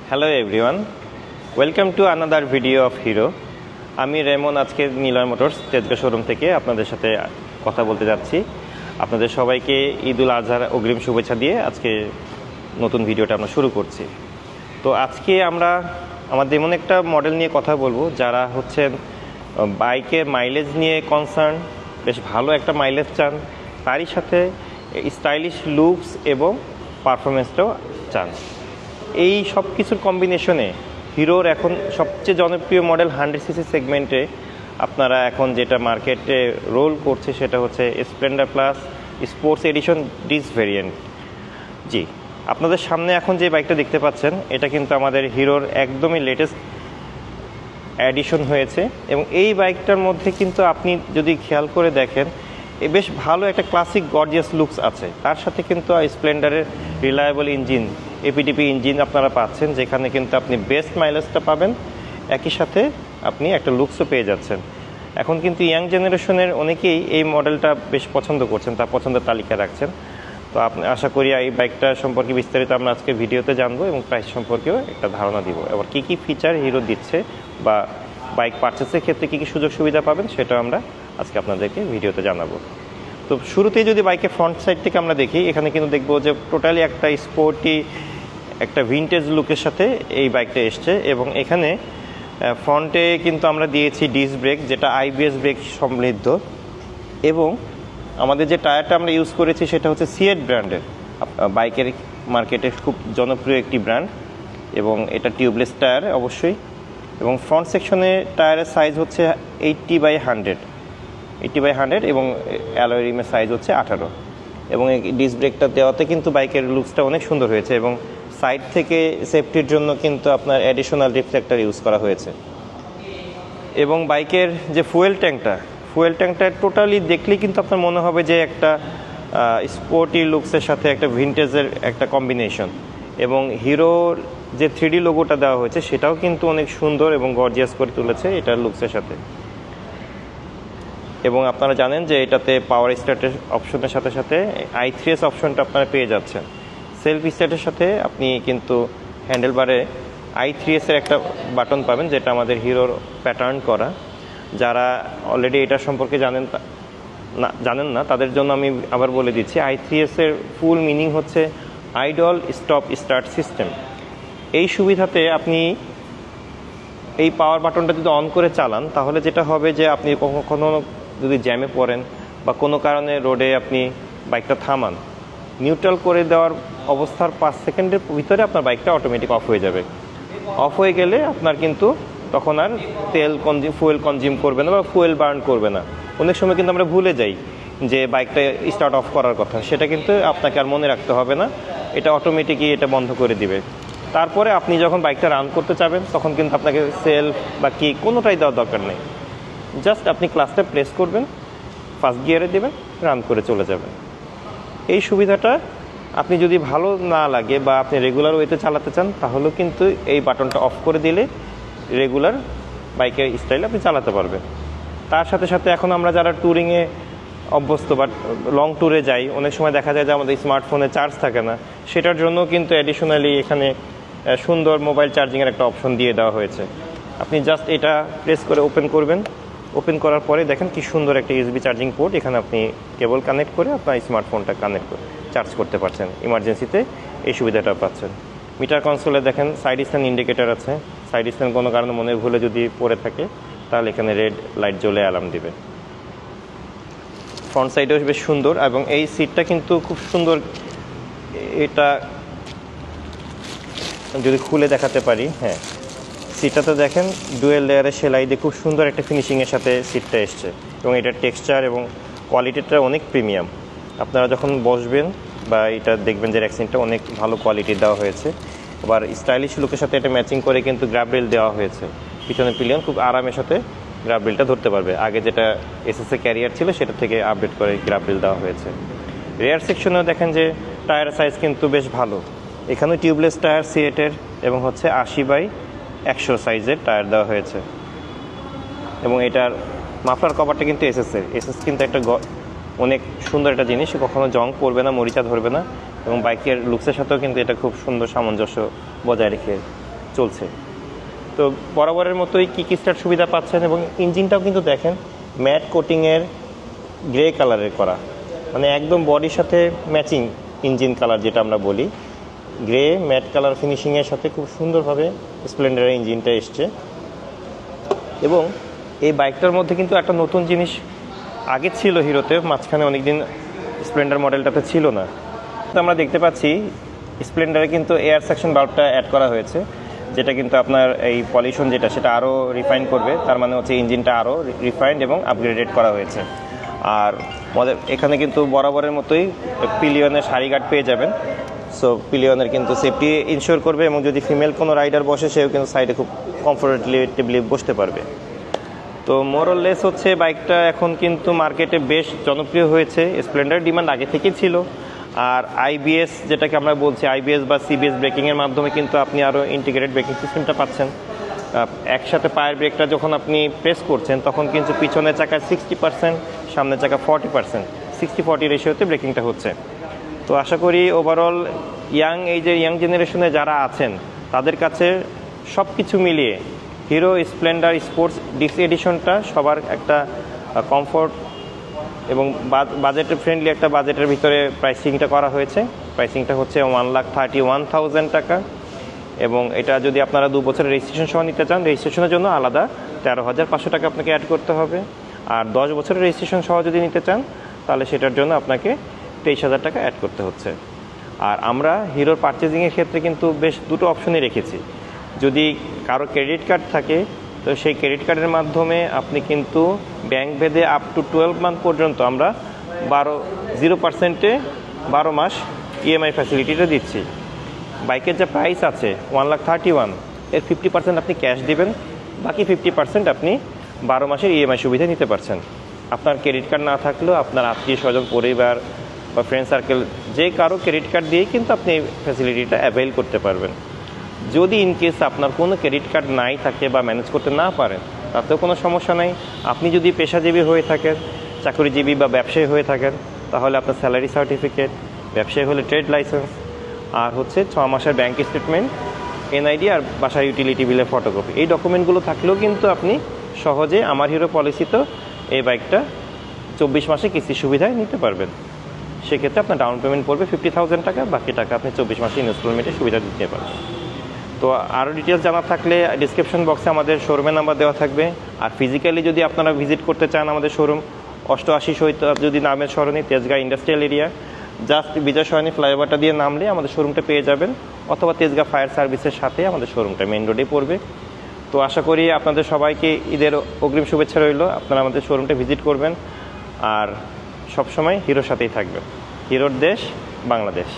Hello everyone, welcome to another video of hero. আমি Raymond, আজকে Niloy motors Tejgaon showroom থেকে আপনাদের সাথে কথা বলতে যাচ্ছি। আপনাদের সবাইকে ঈদ উল আজহার অগ্রিম শুভেচ্ছা দিয়ে আজকে নতুন ভিডিওটা আমরা শুরু করছি। তো আজকে আমরা আমাদের এমন একটা মডেল নিয়ে কথা বলবো যারা হচ্ছেন বাইকের মাইলেজ নিয়ে কনসার্ন, বেশ ভালো একটা মাইলেজ চান, তারই সাথে স্টাইলিশ লুকস এবং পারফরমেন্সটাও চান। এই সব কিছুর কম্বিনেশনে হিরোর এখন সবচেয়ে জনপ্রিয় মডেল 100cc সেগমেন্টে আপনারা এখন যেটা মার্কেটে রোল করছে সেটা হচ্ছে Splendor Plus Sports Edition disc variant. জি, আপনাদের সামনে এখন যে বাইকটা দেখতে পাচ্ছেন এটা কিন্তু আমাদের হিরোর একদমই লেটেস্ট এডিশন হয়েছে এবং এই বাইকটার মধ্যে কিন্তু আপনি যদি খেয়াল করে দেখেন বেশ ভালো একটা ক্লাসিক গর্জিয়াস লুকস আছে। তার সাথে কিন্তু স্প্লেন্ডারের রিলায়েবল ইঞ্জিন, এপিডিপি ইঞ্জিন আপনারা পাচ্ছেন, যেখানে কিন্তু আপনি বেস্ট মাইলেজটা পাবেন, একই সাথে আপনি একটা লুকসও পেয়ে যাচ্ছেন। এখন কিন্তু ইয়াং জেনারেশনের অনেকেই এই মডেলটা বেশ পছন্দ করছেন, তার পছন্দের তালিকা রাখছেন। তো আপনি আশা করি এই বাইকটা সম্পর্কে বিস্তারিত আমরা আজকে ভিডিওতে জানবো এবং প্রাইস সম্পর্কেও একটা ধারণা দিব। এবার কী কী ফিচার হিরো দিচ্ছে বা বাইক পারচেসের ক্ষেত্রে কী কী সুযোগ সুবিধা পাবেন সেটা আমরা আজকে আপনাদেরকে ভিডিওতে জানাবো। তো শুরুতেই যদি বাইকের ফ্রন্ট সাইড থেকে আমরা দেখি, এখানে কিন্তু দেখবো যে টোটালি একটা স্পোর্টি একটা ভিনটেজ লুকের সাথে এই বাইকটা এসছে এবং এখানে ফ্রন্টে কিন্তু আমরা দিয়েছি ডিস্ক ব্রেক, যেটা আইবিএস ব্রেক সমৃদ্ধ, এবং আমাদের যে টায়ারটা আমরা ইউজ করেছি সেটা হচ্ছে সিয়েট ব্র্যান্ডের, বাইকের মার্কেটে খুব জনপ্রিয় একটি ব্র্যান্ড, এবং এটা টিউবলেস টায়ার অবশ্যই। এবং ফ্রন্ট সেকশনে টায়ারের সাইজ হচ্ছে 80/100 এবং অ্যালয় রিমের সাইজ হচ্ছে 18, এবং এই ডিস্ক ব্রেকটা দেওয়াতে কিন্তু বাইকের লুকসটা অনেক সুন্দর হয়েছে এবং সাইড থেকে সেফটির জন্য কিন্তু আপনার অ্যাডিশনাল রিফ্লেক্টর ইউজ করা হয়েছে। এবং বাইকের যে ফুয়েল ট্যাঙ্কটা টোটালি দেখলেই কিন্তু আপনার মনে হবে যে একটা স্পোর্টি লুকসের সাথে একটা ভিনটেজের একটা কম্বিনেশন, এবং হিরোর যে 3D লোগোটা দেওয়া হয়েছে সেটাও কিন্তু অনেক সুন্দর এবং গর্জিয়াস করে তুলেছে এটার লুকসের সাথে। এবং আপনারা জানেন যে এটাতে পাওয়ার স্টার্টের অপশনের সাথে সাথে i3s অপশনটা আপনারা পেয়ে যাচ্ছেন। সেলফ স্টার্টের সাথে আপনি কিন্তু হ্যান্ডেলবারে i3s এর একটা বাটন পাবেন, যেটা আমাদের হিরোর প্যাটার্ন করা। যারা অলরেডি এটা সম্পর্কে জানেন না তাদের জন্য আমি আবার বলে দিচ্ছি, i3s এর ফুল মিনিং হচ্ছে আইডল স্টপ স্টার্ট সিস্টেম। এই সুবিধাতে আপনি এই পাওয়ার বাটনটা যদি অন করে চালান তাহলে যেটা হবে যে আপনি কখনো যদি জ্যামে পড়েন বা কোনো কারণে রোডে আপনি বাইকটা থামান, নিউট্রাল করে দেওয়ার অবস্থার 5 সেকেন্ডের ভিতরে আপনার বাইকটা অটোমেটিক অফ হয়ে যাবে। অফ হয়ে গেলে আপনার কিন্তু তখন আর ফুয়েল কনজিউম করবে না বা ফুয়েল বার্ন করবে না। অনেক সময় কিন্তু আমরা ভুলে যাই যে বাইকটা স্টার্ট অফ করার কথা, সেটা কিন্তু আপনাকে আর মনে রাখতে হবে না, এটা অটোমেটিকই এটা বন্ধ করে দিবে। তারপরে আপনি যখন বাইকটা রান করতে চাবেন তখন কিন্তু আপনাকে সেলফ বা কি কোনোটাই দেওয়ার দরকার নেই, জাস্ট আপনি ক্লাসটা প্রেস করবেন, ফার্স্ট গিয়ারে দেবেন, রান করে চলে যাবেন। এই সুবিধাটা আপনি যদি ভালো না লাগে বা আপনি রেগুলার ওয়েতে চালাতে চান তাহলেও কিন্তু এই বাটনটা অফ করে দিলে রেগুলার বাইকের স্টাইল আপনি চালাতে পারবেন। তার সাথে সাথে এখন আমরা যারা ট্যুরিংয়ে অভ্যস্ত বা লং ট্যুরে যাই, অনেক সময় দেখা যায় যে আমাদের স্মার্টফোনে চার্জ থাকে না, সেটার জন্য কিন্তু অ্যাডিশনালি এখানে সুন্দর মোবাইল চার্জিংয়ের একটা অপশন দিয়ে দেওয়া হয়েছে। আপনি জাস্ট এটা প্রেস করে ওপেন করবেন, ওপেন করার পরে দেখেন কি সুন্দর একটা ইউএসবি চার্জিং পোর্ট, এখানে আপনি কেবল কানেক্ট করে আপনার স্মার্টফোনটা কানেক্ট করে চার্জ করতে পারছেন। ইমার্জেন্সিতে এই সুবিধাটা পাচ্ছেন। মিটার কনসোলে দেখেন সাইড স্ট্যান্ড ইন্ডিকেটর আছে, সাইড স্ট্যান্ড কোনো কারণে মনে ভুলে যদি পড়ে থাকে তাহলে এখানে রেড লাইট জ্বলে অ্যালার্ম দিবে। ফ্রন্ট সাইডেও বেশ সুন্দর এবং এই সিটটা কিন্তু খুব সুন্দর, এটা যদি খুলে দেখাতে পারি, হ্যাঁ সিটটাতে দেখেন ডুয়েল লেয়ারের সেলাই দিয়ে খুব সুন্দর একটা ফিনিশিংয়ের সাথে সিটটা এসছে এবং এটার টেক্সচার এবং কোয়ালিটিটা অনেক প্রিমিয়াম। আপনারা যখন বসবেন বা এটা দেখবেন যে র্যাকসিনটা অনেক ভালো কোয়ালিটির দেওয়া হয়েছে। আবার স্টাইলিশ লুকের সাথে এটা ম্যাচিং করে কিন্তু গ্র্যাব রেল দেওয়া হয়েছে, পিছনে পিলিয়ন খুব আরামের সাথে গ্র্যাব রেলটা ধরতে পারবে। আগে যেটা এসএসএ ক্যারিয়ার ছিল সেটা থেকে আপডেট করে গ্র্যাব রেল দেওয়া হয়েছে। রেয়ার সেকশনেও দেখেন যে টায়ারের সাইজ কিন্তু বেশ ভালো, এখানেও টিউবলেস টায়ার সিয়েটের এবং হচ্ছে 80/100 সাইজের টায়ার দেওয়া হয়েছে। এবং এটার মাফলার কভারটা কিন্তু এসএস কিন্তু একটা অনেক সুন্দর একটা জিনিস, কখনো জং পড়বে না, মরিচা ধরবে না, এবং বাইকের লুকসের সাথেও কিন্তু এটা খুব সুন্দর সামঞ্জস্য বজায় রেখে চলছে। তো বরাবরের মতোই কিক স্টার্ট সুবিধা পাচ্ছেন এবং ইঞ্জিনটাও কিন্তু দেখেন ম্যাট কোটিংয়ের গ্রে কালারের করা, মানে একদম বডির সাথে ম্যাচিং ইঞ্জিন কালার যেটা আমরা বলি, গ্রে ম্যাট কালার ফিনিশিংয়ের সাথে খুব সুন্দরভাবে স্প্লেন্ডারের ইঞ্জিনটা এসছে। এবং এই বাইকটার মধ্যে কিন্তু একটা নতুন জিনিস আগে ছিল হিরোতে, মাঝখানে অনেকদিন স্প্লেন্ডার মডেলটাতে ছিল না। তো আমরা দেখতে পাচ্ছি স্প্লেন্ডারে কিন্তু এয়ার সেকশন বাল্বটা অ্যাড করা হয়েছে, যেটা কিন্তু আপনার এই পলিউশন যেটা সেটা আরও রিফাইন করবে। তার মানে হচ্ছে ইঞ্জিনটা আরও রিফাইন্ড এবং আপগ্রেডেড করা হয়েছে। আর এখানে কিন্তু বরাবরের মতোই পিলিয়নের সারি গার্ড পেয়ে যাবেন। সো পিলিয়নের কিন্তু সেফটি ইনশিওর করবে এবং যদি ফিমেল কোনো রাইডার বসে সেও কিন্তু সাইডে খুব কমফোর্টেবলি বসতে পারবে। তো মোরলেস হচ্ছে বাইকটা এখন কিন্তু মার্কেটে বেশ জনপ্রিয় হয়েছে। স্প্লেন্ডার ডিমান্ড আগে থেকেই ছিল। আর আইবিএস যেটাকে আমরা বলছি, আইবিএস বা সিবিএস ব্রেকিংয়ের মাধ্যমে কিন্তু আপনি আরও ইন্টিগ্রেটেড ব্রেকিং সিস্টেমটা পাচ্ছেন। একসাথে পায়ের ব্রেকটা যখন আপনি প্রেস করছেন তখন কিন্তু পিছনের চাকায় 60%, সামনের চাকা 40%, 60-40 রেশিওতে ব্রেকিংটা হচ্ছে। তো আশা করি ওভারঅল ইয়াং জেনারেশনে যারা আছেন তাদের কাছে সব কিছু মিলিয়ে হিরো স্প্লেন্ডার স্পোর্টস ডিক্স এডিশনটা সবার একটা কমফোর্ট এবং বাজেট ফ্রেন্ডলি একটা বাজেটের ভিতরে প্রাইসিংটা করা হয়েছে। প্রাইসিংটা হচ্ছে 1,31,000 টাকা। এবং এটা যদি আপনারা 2 বছরের রেজিস্ট্রেশন সহ নিতে চান, রেজিস্ট্রেশনের জন্য আলাদা 13,500 টাকা আপনাকে অ্যাড করতে হবে। আর 10 বছরের রেজিস্ট্রেশন সহ যদি নিতে চান তাহলে সেটার জন্য আপনাকে 23,000 টাকা অ্যাড করতে হচ্ছে। আর আমরা হিরোর পারচেজিংয়ের ক্ষেত্রে কিন্তু বেশ দুটো অপশনই রেখেছি। যদি কারো ক্রেডিট কার্ড থাকে তো সেই ক্রেডিট কার্ডের মাধ্যমে আপনি কিন্তু ব্যাংক ভেদে আপ টু 12 মান্থ পর্যন্ত আমরা 0% 12 মাস ইএমআই ফ্যাসিলিটিটা দিচ্ছি। বাইকের যে প্রাইস আছে 1,31,000 এর 50% আপনি ক্যাশ দিবেন, বাকি 50% আপনি 12 মাসের ইএমআই সুবিধা নিতে পারছেন। আপনার ক্রেডিট কার্ড না থাকলেও আপনার আত্মীয় স্বজন, পরিবার বা ফ্রেন্ড সার্কেল যে কারো ক্রেডিট কার্ড দিয়েই কিন্তু আপনি এই ফ্যাসিলিটিটা অ্যাভেল করতে পারবেন। যদি ইনকেস আপনার কোনো ক্রেডিট কার্ড নাই থাকে বা ম্যানেজ করতে না পারেন তাতেও কোনো সমস্যা নাই। আপনি যদি পেশাজীবী হয়ে থাকেন, চাকরিজীবী বা ব্যবসায়ী হয়ে থাকেন তাহলে আপনার স্যালারি সার্টিফিকেট, ব্যবসায়ী হলে ট্রেড লাইসেন্স, আর হচ্ছে 6 মাসের ব্যাংক স্টেটমেন্ট, এনআইডি আর বাসার ইউটিলিটি বিলের ফটোকপি, এই ডকুমেন্টগুলো থাকলেও কিন্তু আপনি সহজে আমার হিরো পলিসিতে এই বাইকটা 24 মাসে কিস্তি সুবিধায় নিতে পারবেন। সেক্ষেত্রে আপনার ডাউন পেমেন্ট পড়বে 50,000 টাকা, বাকি টাকা আপনি 24 মাসে ইনস্টলমেন্টের সুবিধা দিতে পারবেন। তো আরও ডিটেলস জানা থাকলে ডিসক্রিপশন বক্সে আমাদের শোরুমের নাম্বার দেওয়া থাকবে। আর ফিজিক্যালি যদি আপনারা ভিজিট করতে চান আমাদের শোরুম 88 শহীদ নামের সরণি, তেজগাঁ ইন্ডাস্ট্রিয়াল এরিয়া, জাস্ট বিজয় সরণি ফ্লাইওভারটা দিয়ে নামলে আমাদের শোরুমটা পেয়ে যাবেন, অথবা তেজগাঁ ফায়ার সার্ভিসের সাথে আমাদের শোরুমটা মেইন রোডেই পড়বে। তো আশা করি আপনাদের সবাইকে ঈদের অগ্রিম শুভেচ্ছা রইল। আপনারা আমাদের শোরুমটা ভিজিট করবেন আর সবসময় হিরোর সাথেই থাকবেন। হিরোর দেশ বাংলাদেশ।